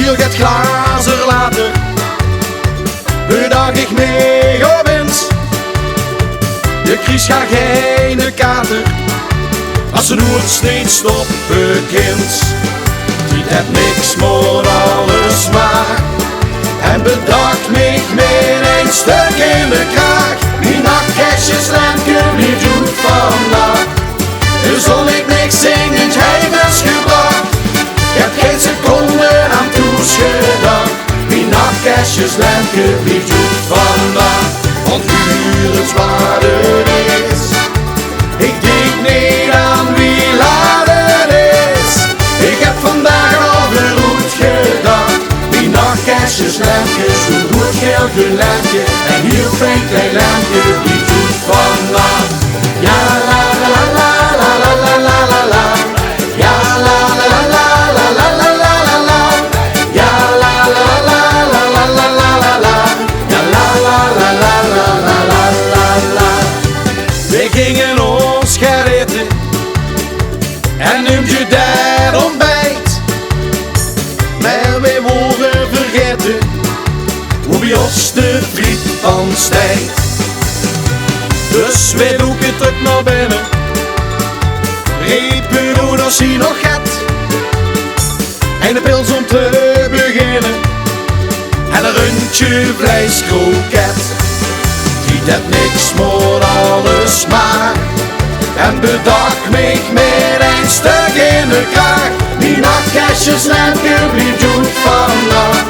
viel het glazen later, bedacht ik mee winst. Je krijgt ga geen kater, als ze nooit steeds stoppen kind. Die heeft niks maar alles maar, en bedacht mij met een stuk in de kraag. Die nachtkastjes lemke blieft goed vandaag, dus zal ik niks zingen, hij is gebracht. Ik heb geen seconde aan toegedacht, die nachtkastjes lemke blieft goed vandaag. Want huur is waar het is, ik denk niet aan wie laat het is. Ik heb vandaag al goed gedacht, die nachtkastjes lemke, zo'n goed geel lampje en heel fijn klein lampje blieft goed vandaag. Ja la la la la la la la la la, ja la la la la la la la la la, ja la la la la la la la la la, ja la la la la la la la la la. We gingen ons geritten en noemt je daar ontbijt, maar we mogen vergeten hoe bij ons de vriend van stijgt. Dus we doeken het terug naar binnen, riepen hoe dat hij nog gaat, en de pils om te beginnen, en een rundje vleeskroket. Die dat niks maar alles maar, en bedacht mij met een stuk in de kraag. Die nachtkastjes lemke blieft goed vannacht,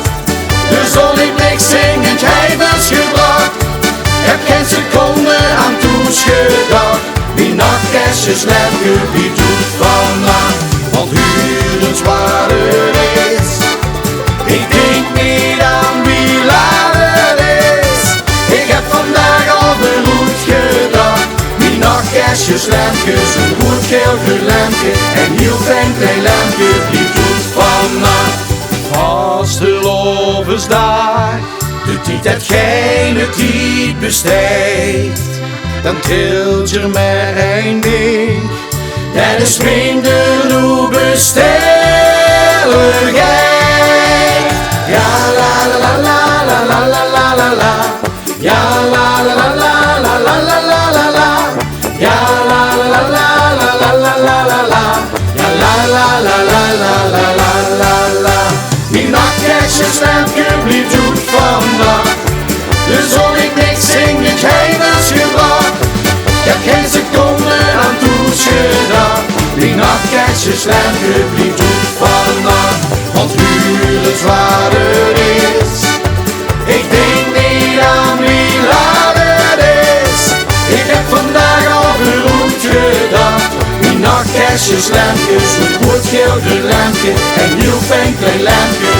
dus zal ik niks zingen, hij was gebracht. Heb geen seconde aan toegedacht, die nachtkastjes lemke blieft goed vannacht. Want huur is waar het is, ik denk niet aan wie laat het is. Ik heb vandaag al goed gedacht, die nachtkastjes lemke, zo'n goed geel lampje en heel fijn klein lampje blieft goed vannacht. Vastelovensdag, de tijd heeft geen tijd besteed, dan tilt je maar een ding, dat is minder hoe bestelligheid. Ja la la la la la la la la la, ja la la la la la la la la la la, ja la la la la la la la la la, ja la la la la la la la la la. Die nachtkastjes lemke blieft goed vandaag, dus zal ik niks zingen, hij was gebracht. Ik heb geen seconde aan toegedacht, die nachtkastjes lemke blieft goed vandaag. Want huur is waar het is, ik denk niet aan wie laat het is. Ik heb vandaag al goed gedacht, die nachtkastjes lemke, zo'n goed geel lampje en heel fijn klein lampje.